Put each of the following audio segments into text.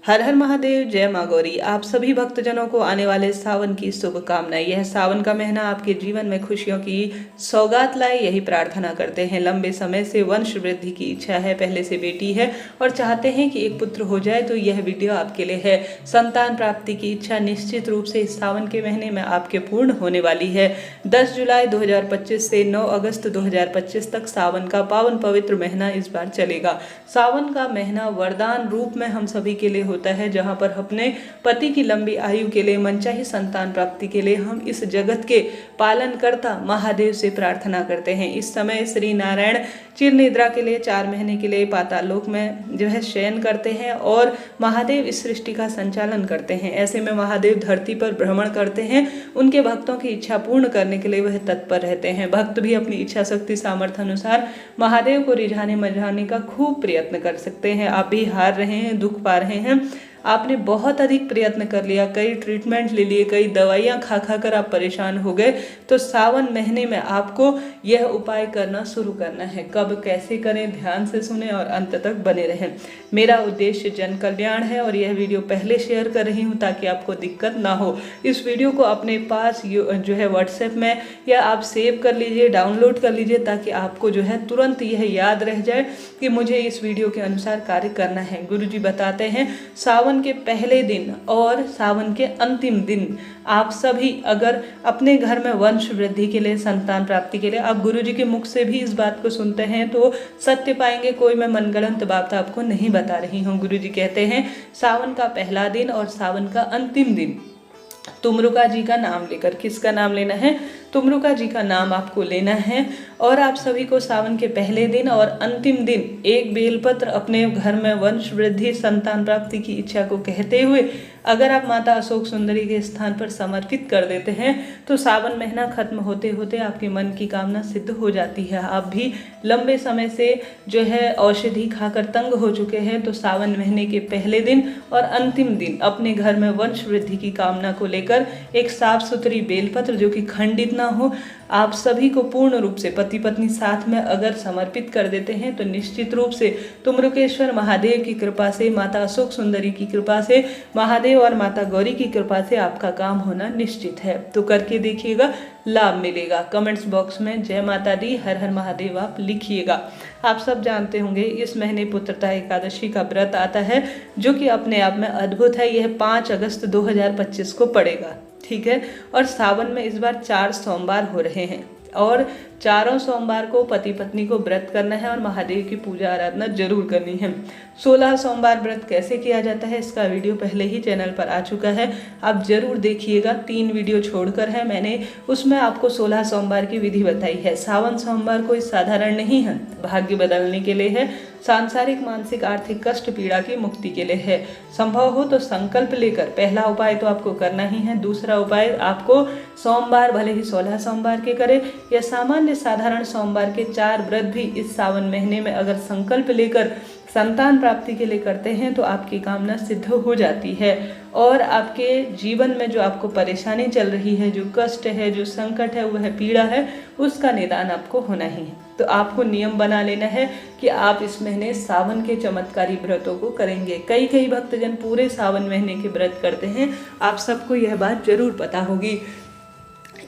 हर हर महादेव, जय माँ गौरी। आप सभी भक्तजनों को आने वाले सावन की शुभकामनाएं। यह सावन का महीना आपके जीवन में खुशियों की सौगात लाए, यही प्रार्थना करते हैं। लंबे समय से वंश वृद्धि की इच्छा है, पहले से बेटी है और चाहते हैं कि एक पुत्र हो जाए, तो यह वीडियो आपके लिए है। संतान प्राप्ति की इच्छा निश्चित रूप से इस सावन के महीने में आपके पूर्ण होने वाली है। 10 जुलाई 2025 से 9 अगस्त 2025 तक सावन का पावन पवित्र महीना इस बार चलेगा। सावन का महीना वरदान रूप में हम सभी के लिए होता है, जहां पर अपने पति की लंबी आयु के लिए, मनचाही संतान प्राप्ति के लिए हम इस जगत के पालनकर्ता महादेव से प्रार्थना करते हैं। इस समय श्री नारायण चिर निद्रा के लिए 4 महीने के लिए पाताल लोक में जो है शयन करते हैं और महादेव इस सृष्टि का संचालन करते हैं। ऐसे में महादेव धरती पर भ्रमण करते हैं, उनके भक्तों की इच्छा पूर्ण करने के लिए वह तत्पर रहते हैं। भक्त भी अपनी इच्छा शक्ति सामर्थ्य अनुसार महादेव को रिझाने मझाने का खूब प्रयत्न कर सकते हैं। आप भी हार रहे हैं, दुख पा रहे हैं, आपने बहुत अधिक प्रयत्न कर लिया, कई ट्रीटमेंट ले लिए, कई दवाइयाँ खा खा कर आप परेशान हो गए, तो सावन महीने में आपको यह उपाय करना शुरू करना है। कब कैसे करें, ध्यान से सुने और अंत तक बने रहें। मेरा उद्देश्य जन कल्याण है और यह वीडियो पहले शेयर कर रही हूँ ताकि आपको दिक्कत ना हो। इस वीडियो को अपने पास जो है व्हाट्सएप में या आप सेव कर लीजिए, डाउनलोड कर लीजिए, ताकि आपको जो है तुरंत यह याद रह जाए कि मुझे इस वीडियो के अनुसार कार्य करना है। गुरुजी बताते हैं सावन के पहले दिन और सावन के अंतिम दिन आप सभी अगर अपने घर में वंश वृद्धि के लिए, संतान प्राप्ति के लिए आप गुरुजी के मुख से भी इस बात को सुनते हैं तो सत्य पाएंगे। कोई मैं मनगढ़ंत बात आपको नहीं बता रही हूँ। गुरुजी कहते हैं सावन का पहला दिन और सावन का अंतिम दिन तुमरुका जी का नाम लेकर, किसका नाम लेना है? तुमरुका जी का नाम आपको लेना है। और आप सभी को सावन के पहले दिन और अंतिम दिन एक बेलपत्र अपने घर में वंश वृद्धि, संतान प्राप्ति की इच्छा को कहते हुए अगर आप माता अशोक सुंदरी के स्थान पर समर्पित कर देते हैं तो सावन महीना खत्म होते होते आपके मन की कामना सिद्ध हो जाती है। आप भी लंबे समय से जो है औषधि खाकर तंग हो चुके हैं, तो सावन महीने के पहले दिन और अंतिम दिन अपने घर में वंश वृद्धि की कामना को लेकर एक साफ सुथरी बेलपत्र जो कि खंडित ना हो, आप सभी को पूर्ण रूप से पति पत्नी साथ में अगर समर्पित कर देते हैं तो निश्चित रूप से तुमरुकेश्वर महादेव की कृपा से, माता अशोक सुंदरी की कृपा से, महादेव और माता गौरी की कृपा से आपका काम होना निश्चित है। तो करके देखिएगा, लाभ मिलेगा। कमेंट्स बॉक्स में जय माता दी, हर हर महादेव आप लिखिएगा। आप सब जानते होंगे इस महीने पुत्रता एकादशी का व्रत आता है जो कि अपने आप में अद्भुत है। यह 5 अगस्त 2025 को पड़ेगा, ठीक है। और सावन में इस बार 4 सोमवार हो रहे हैं और चारों सोमवार को पति पत्नी को व्रत करना है और महादेव की पूजा आराधना जरूर करनी है। 16 सोमवार व्रत कैसे किया जाता है इसका वीडियो पहले ही चैनल पर आ चुका है, आप जरूर देखिएगा। 3 वीडियो छोड़कर है मैंने, उसमें आपको 16 सोमवार की विधि बताई है। सावन सोमवार कोई साधारण नहीं है, भाग्य बदलने के लिए है, सांसारिक मानसिक आर्थिक कष्ट पीड़ा की मुक्ति के लिए है। संभव हो तो संकल्प लेकर पहला उपाय तो आपको करना ही है। दूसरा उपाय आपको सोमवार भले ही 16 सोमवार के करें या सामान्य साधारण सोमवार के 4 व्रत भी इस सावन महीने में अगर संकल्प लेकर संतान प्राप्ति के लिए करते हैं तो आपकी कामना सिद्ध हो जाती है और आपके जीवन में जो आपको परेशानी चल रही है, जो कष्ट है, जो संकट है, वह पीड़ा है, उसका निदान आपको होना ही है। तो आपको नियम बना लेना है कि आप इस महीने सावन के चमत्कारी व्रतों को करेंगे। कई भक्तजन पूरे सावन महीने के व्रत करते हैं, आप सबको यह बात जरूर पता होगी।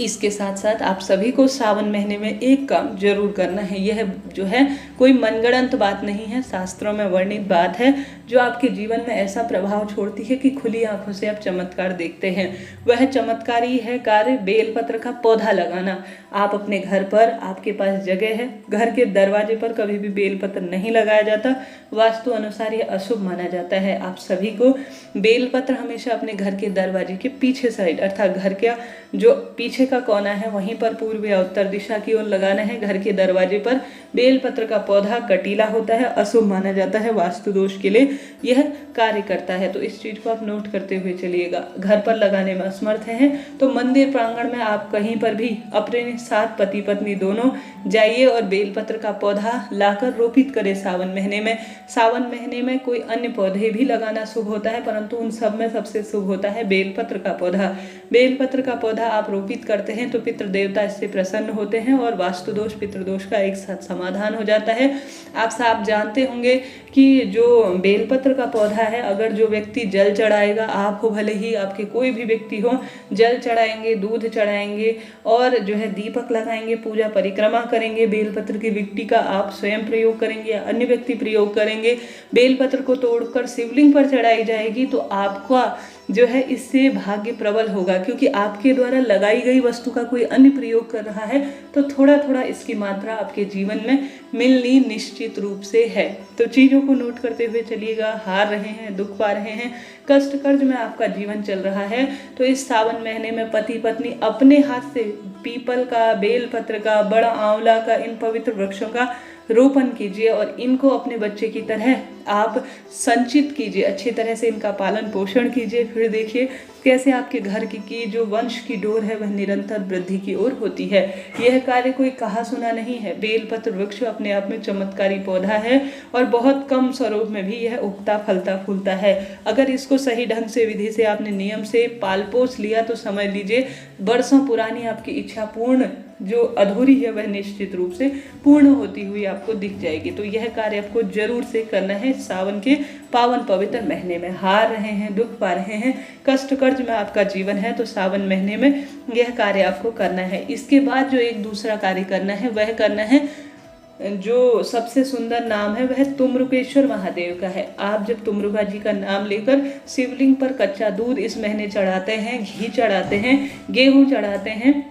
इसके साथ साथ आप सभी को सावन महीने में एक काम जरूर करना है। यह जो है कोई मनगढ़ंत बात नहीं है, शास्त्रों में वर्णित बात है जो आपके जीवन में ऐसा प्रभाव छोड़ती है कि खुली आंखों से आप चमत्कार देखते हैं। वह चमत्कारी है कार्य बेलपत्र का पौधा लगाना। आप अपने घर पर, आपके पास जगह है, घर के दरवाजे पर कभी भी बेलपत्र नहीं लगाया जाता, वास्तु अनुसार यह अशुभ माना जाता है। आप सभी को बेलपत्र हमेशा अपने घर के दरवाजे के पीछे साइड, अर्थात घर का जो पीछे का कोना है वहीं पर पूर्व या उत्तर दिशा की ओर लगाना है। घर के दरवाजे पर बेलपत्र का पौधा कटीला होता है, अशुभ माना जाता है, वास्तु दोष के लिए यह कार्य करता है। तो इस चीज को आप नोट करते हुए चलिएगा। घर पर लगाने में असमर्थ हैं तो मंदिर प्रांगण में आप कहीं पर भी अपने साथ पति पत्नी दोनों जाइए और बेलपत्र का पौधा लाकर रोपित करें सावन महीने में। सावन महीने में कोई अन्य पौधे भी लगाना शुभ होता है, परंतु उन सब में सबसे शुभ होता है बेलपत्र का पौधा। बेलपत्र का पौधा आप रोपित करते हैं तो पितृ देवता इससे प्रसन्न होते हैं और वास्तु दोष पितृदोष का एक साथ समाधान हो जाता है। आप जानते होंगे कि जो बेलपत्र का पौधा है, अगर जो व्यक्ति जल चढ़ाएगा, आप हो भले ही आपके कोई भी व्यक्ति हो, जल चढ़ाएंगे, दूध चढ़ाएंगे और जो है दीपक लगाएंगे, पूजा परिक्रमा करेंगे, बेलपत्र की विट्टी का आप स्वयं प्रयोग करेंगे या अन्य व्यक्ति प्रयोग करेंगे, बेलपत्र को तोड़कर शिवलिंग पर चढ़ाई जाएगी तो आपका जो है इससे भाग्य प्रबल होगा, क्योंकि आपके द्वारा लगाई गई वस्तु का कोई अन्य प्रयोग कर रहा है तो थोड़ा थोड़ा इसकी मात्रा आपके जीवन में मिलनी निश्चित रूप से है। तो चीज़ों को नोट करते हुए चलिएगा। हार रहे हैं, दुख पा रहे हैं, कष्ट कर्ज में आपका जीवन चल रहा है, तो इस सावन महीने में पति पत्नी अपने हाथ से पीपल का, बेलपत्र का, बड़ा आंवला का, इन पवित्र वृक्षों का रोपण कीजिए और इनको अपने बच्चे की तरह आप संचित कीजिए, अच्छी तरह से इनका पालन पोषण कीजिए। फिर देखिए कैसे आपके घर की जो वंश की डोर है वह निरंतर वृद्धि की ओर होती है। यह कार्य कोई कहा सुना नहीं है। बेलपत्र वृक्ष अपने आप में चमत्कारी पौधा है और बहुत कम स्वरूप में भी यह उगता, फलता, फूलता है। अगर इसको सही ढंग से, विधि से आपने नियम से पाल पोस लिया तो समझ लीजिए वर्षों पुरानी आपकी इच्छा पूर्ण जो अधूरी है वह निश्चित रूप से पूर्ण होती हुई आपको दिख जाएगी। तो यह कार्य आपको जरूर से करना है सावन के पावन पवित्र महीने में। हार रहे हैं, दुख पा रहे हैं, कष्ट कर्ज में आपका जीवन है तो सावन महीने में यह कार्य आपको करना है। इसके बाद जो एक दूसरा कार्य करना है वह करना है, जो सबसे सुंदर नाम है वह तुम्रुकेश्वर महादेव का है। आप जब तुम्रुका जी का नाम लेकर शिवलिंग पर कच्चा दूध इस महीने चढ़ाते हैं, घी चढ़ाते हैं, गेहूं चढ़ाते हैं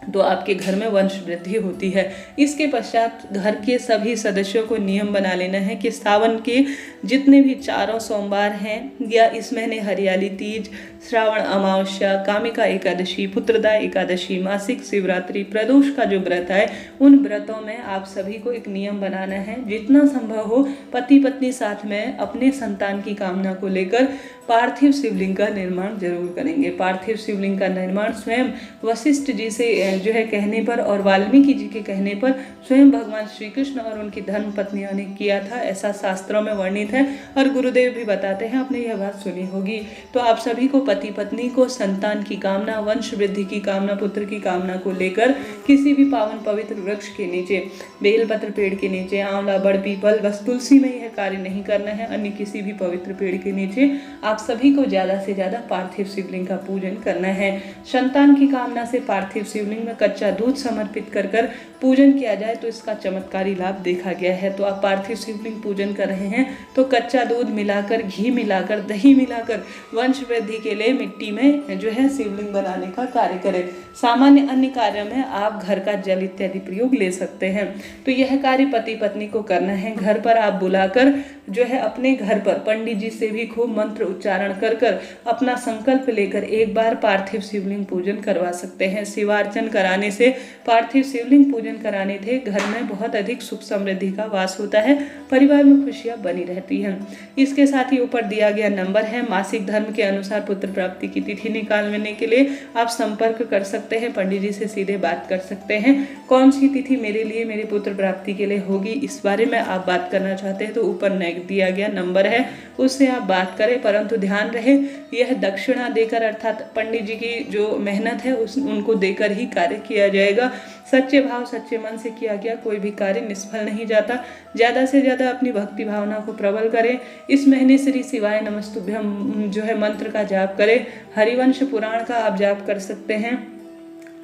तो आपके घर में वंश वृद्धि होती है। इसके पश्चात घर के सभी सदस्यों को नियम बना लेना है कि सावन के जितने भी चारों सोमवार हैं या इस महीने हरियाली तीज, श्रावण अमावस्या, कामिका एकादशी, पुत्रदा एकादशी, मासिक शिवरात्रि, प्रदोष का जो व्रत है, उन व्रतों में आप सभी को एक नियम बनाना है। जितना संभव हो पति पत्नी साथ में अपने संतान की कामना को लेकर पार्थिव शिवलिंग का निर्माण जरूर करेंगे। पार्थिव शिवलिंग का निर्माण स्वयं वशिष्ठ जी से जो है कहने पर और वाल्मीकि जी के कहने पर स्वयं भगवान श्री कृष्ण और उनकी धर्म पत्नियों ने किया था, ऐसा शास्त्रों में वर्णित है और गुरुदेव भी बताते हैं, आपने यह बात सुनी होगी। तो आप सभी को पति पत्नी को संतान की कामना, वंश वृद्धि की कामना, पुत्र की कामना को लेकर किसी भी पावन पवित्र वृक्ष के नीचे, बेलपत्र पेड़ के नीचे, आंवला, बड़, पीपल, बस तुलसी में यह कार्य नहीं करना है। अन्य किसी भी पवित्र पेड़ के नीचे आप सभी को ज्यादा से ज्यादा पार्थिव शिवलिंग का पूजन करना है। संतान की कामना से पार्थिव शिवलिंग में कच्चा दूध समर्पित कर पूजन किया जाए तो इसका चमत्कारी लाभ देखा गया है। तो आप पार्थिव शिवलिंग पूजन कर रहे हैं तो कच्चा दूध मिलाकर, घी मिलाकर, दही मिलाकर वंश वृद्धि के लिए मिट्टी में जो है शिवलिंग बनाने का कार्य करें। सामान्य अन्य कार्य में आप घर का जल इत्यादि प्रयोग ले सकते हैं। तो यह कार्य पति पत्नी को करना है। घर पर आप बुलाकर जो है अपने घर पर पंडित जी से भी खूब मंत्र उच्चारण कर अपना संकल्प लेकर एक बार पार्थिव शिवलिंग पूजन करवा सकते हैं। शिवार्चन कराने से, पार्थिव शिवलिंग पूजन कराने से घर में बहुत अधिक सुख समृद्धि का वास होता है, परिवार में खुशियां बनी रहती हैं। इसके साथ ही ऊपर दिया गया नंबर है। मासिक धर्म के अनुसार पुत्र प्राप्ति की तिथि निकालने के लिए आप संपर्क कर सकते हैं, पंडित जी से सीधे बात कर सकते हैं। कौन सी तिथि मेरे लिए, मेरी पुत्र प्राप्ति के लिए होगी, इस बारे में आप बात करना चाहते हैं तो ऊपर दिया गया नंबर है, उससे आप बात करें। परंतु ध्यान रहे यह दक्षिणा देकर, अर्थात पंडित जी की जो मेहनत है उनको देकर ही कार्य किया जाएगा। सच्चे भाव, सच्चे मन से किया गया कोई भी कार्य निष्फल नहीं जाता। ज्यादा से ज्यादा अपनी भक्ति भावना को प्रबल करें। इस महीने श्री शिवाय नमस्तुभ्यम जो है मंत्र का जाप करें। हरिवंश पुराण का आप जाप कर सकते हैं।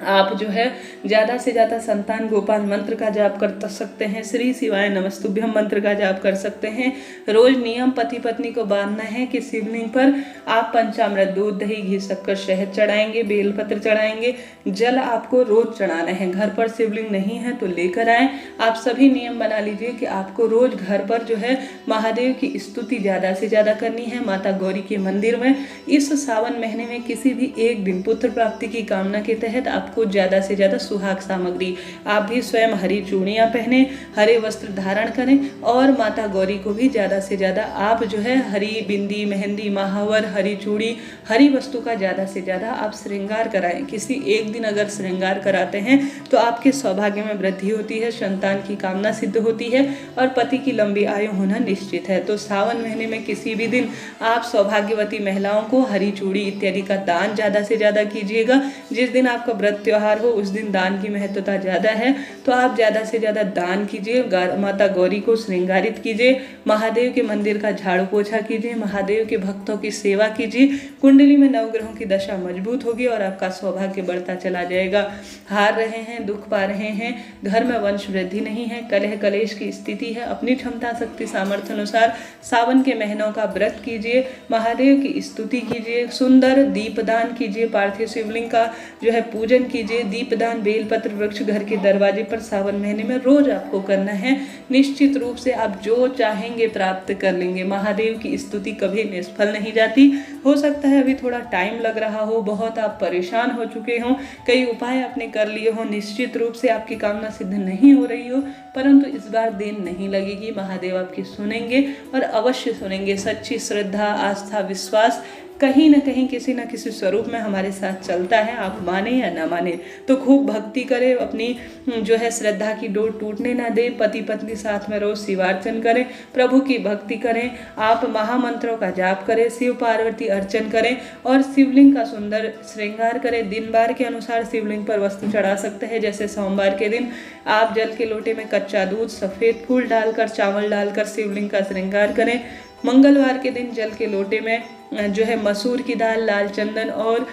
आप जो है ज़्यादा से ज़्यादा संतान गोपाल मंत्र का जाप कर सकते हैं। श्री शिवाय नमस्तुभ्यम मंत्र का जाप कर सकते हैं। रोज नियम पति पत्नी को बांधना है कि शिवलिंग पर आप पंचामृत, दूध, दही, घी, शक्कर, शहद चढ़ाएंगे, बेलपत्र चढ़ाएंगे। जल आपको रोज चढ़ाना है। घर पर शिवलिंग नहीं है तो लेकर आए। आप सभी नियम बना लीजिए कि आपको रोज घर पर जो है महादेव की स्तुति ज़्यादा से ज़्यादा करनी है। माता गौरी के मंदिर में इस सावन महीने में किसी भी एक दिन पुत्र प्राप्ति की कामना के तहत आप आपको ज़्यादा से ज़्यादा सुहाग सामग्री, आप भी स्वयं हरी चूड़ियाँ पहने, हरे वस्त्र धारण करें और माता गौरी को भी ज़्यादा से ज़्यादा आप जो है हरी बिंदी, मेहंदी, महावर, हरी चूड़ी, हरी वस्तु का ज़्यादा से ज़्यादा आप श्रृंगार कराएं। किसी एक दिन अगर श्रृंगार कराते हैं तो आपके सौभाग्य में वृद्धि होती है, संतान की कामना सिद्ध होती है और पति की लंबी आयु होना निश्चित है। तो सावन महीने में किसी भी दिन आप सौभाग्यवती महिलाओं को हरी चूड़ी इत्यादि का दान ज़्यादा से ज़्यादा कीजिएगा। जिस दिन आपका व्रत त्योहार हो उस दिन दान की महत्वता ज़्यादा है, तो आप ज़्यादा से ज़्यादा दान कीजिए, माता गौरी को श्रृंगारित कीजिए, महादेव के मंदिर का झाड़ू पोछा कीजिए, महादेव के भक्तों की सेवा कीजिए। कुंडली में नवग्रहों की दशा मजबूत होगी और आपका सौभाग्य बढ़ता चला जाएगा। हार रहे हैं, दुख पा रहे हैं, घर में वंश वृद्धि नहीं है, कलह कलेश की स्थिति है, अपनी क्षमता शक्ति सामर्थ्य अनुसार सावन के महीनों का व्रत कीजिए, महादेव की स्तुति कीजिए, सुंदर दीपदान कीजिए, पार्थिव शिवलिंग का जो है पूजन कीजिए। दीपदान बेलपत्र वृक्ष घर के दरवाजे पर सावन महीने में रोज आपको करना है। निश्चित रूप से आप जो चाहेंगे प्राप्त कर लेंगे। महादेव की स्तुति कभी निष्फल नहीं जाती। हो सकता है अभी थोड़ा टाइम लग रहा हो, बहुत आप परेशान हो चुके हो, कई उपाय आपने कर लिए हो, निश्चित रूप से आपकी कामना सिद्ध नहीं हो रही हो, परंतु इस बार देर नहीं लगेगी। महादेव आपकी सुनेंगे और अवश्य सुनेंगे। सच्ची श्रद्धा, आस्था, विश्वास कहीं ना कहीं किसी न किसी स्वरूप में हमारे साथ चलता है। आप माने या ना माने, तो खूब भक्ति करें, अपनी जो है श्रद्धा की डोर टूटने ना दे। पति पत्नी साथ में रोज शिवार्चन करें, प्रभु की भक्ति करें, आप महामंत्रों का जाप करें, शिव पार्वती अर्चन करें और शिवलिंग का सुंदर श्रृंगार करें। दिन बार के अनुसार शिवलिंग पर वस्तु चढ़ा सकते हैं। जैसे सोमवार के दिन आप जल के लोटे में कच्चा दूध, सफ़ेद फूल डालकर, चावल डालकर शिवलिंग का श्रृंगार करें। मंगलवार के दिन जल के लोटे में जो है मसूर की दाल, लाल चंदन और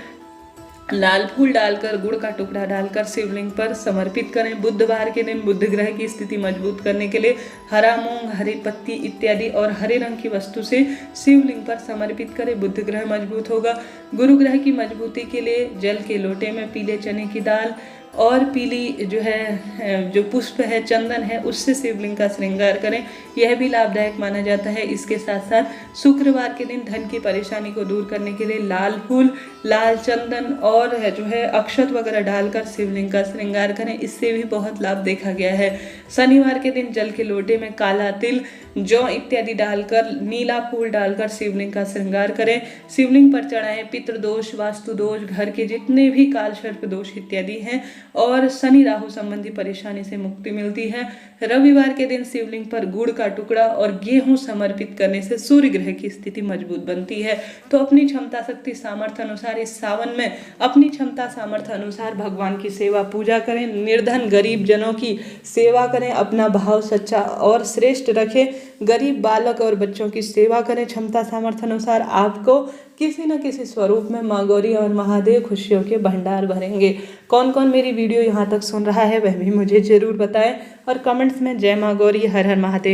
लाल फूल डालकर, गुड़ का टुकड़ा डालकर शिवलिंग पर समर्पित करें। बुधवार के दिन बुध ग्रह की स्थिति मजबूत करने के लिए हरा मूंग, हरी पत्ती इत्यादि और हरे रंग की वस्तु से शिवलिंग पर समर्पित करें। बुध ग्रह मजबूत होगा। गुरु ग्रह की मजबूती के लिए जल के लोटे में पीले चने की दाल और पीली जो है जो पुष्प है, चंदन है, उससे शिवलिंग का श्रृंगार करें। यह भी लाभदायक माना जाता है। इसके साथ साथ शुक्रवार के दिन धन की परेशानी को दूर करने के लिए लाल फूल, लाल चंदन और जो है अक्षत वगैरह डालकर शिवलिंग का श्रृंगार करें। इससे भी बहुत लाभ देखा गया है। शनिवार के दिन जल के लोटे में काला तिल, जौ इत्यादि डालकर, नीला फूल डालकर शिवलिंग का श्रृंगार करें। शिवलिंग पर चढ़ाएं। पितृदोष, वास्तु दोष, घर के जितने भी काल सर्प दोष इत्यादि हैं और शनि राहु संबंधी परेशानी से मुक्ति मिलती है। रविवार के दिन शिवलिंग पर गुड़ का टुकड़ा और गेहूं समर्पित करने से सूर्य ग्रह की स्थिति मजबूत बनती है। तो अपनी क्षमता शक्ति सामर्थ्य अनुसार इस सावन में अपनी क्षमता सामर्थ्य अनुसार भगवान की सेवा पूजा करें, निर्धन गरीब जनों की सेवा करें, अपना भाव सच्चा और श्रेष्ठ रखें, गरीब बालक और बच्चों की सेवा करें। क्षमता सामर्थ्य अनुसार आपको किसी न किसी स्वरूप में माँ गौरी और महादेव खुशियों के भंडार भरेंगे। कौन कौन मेरी वीडियो यहाँ तक सुन रहा है वह भी मुझे जरूर बताएं और कमेंट्स में जय माँ गौरी, हर हर महादेव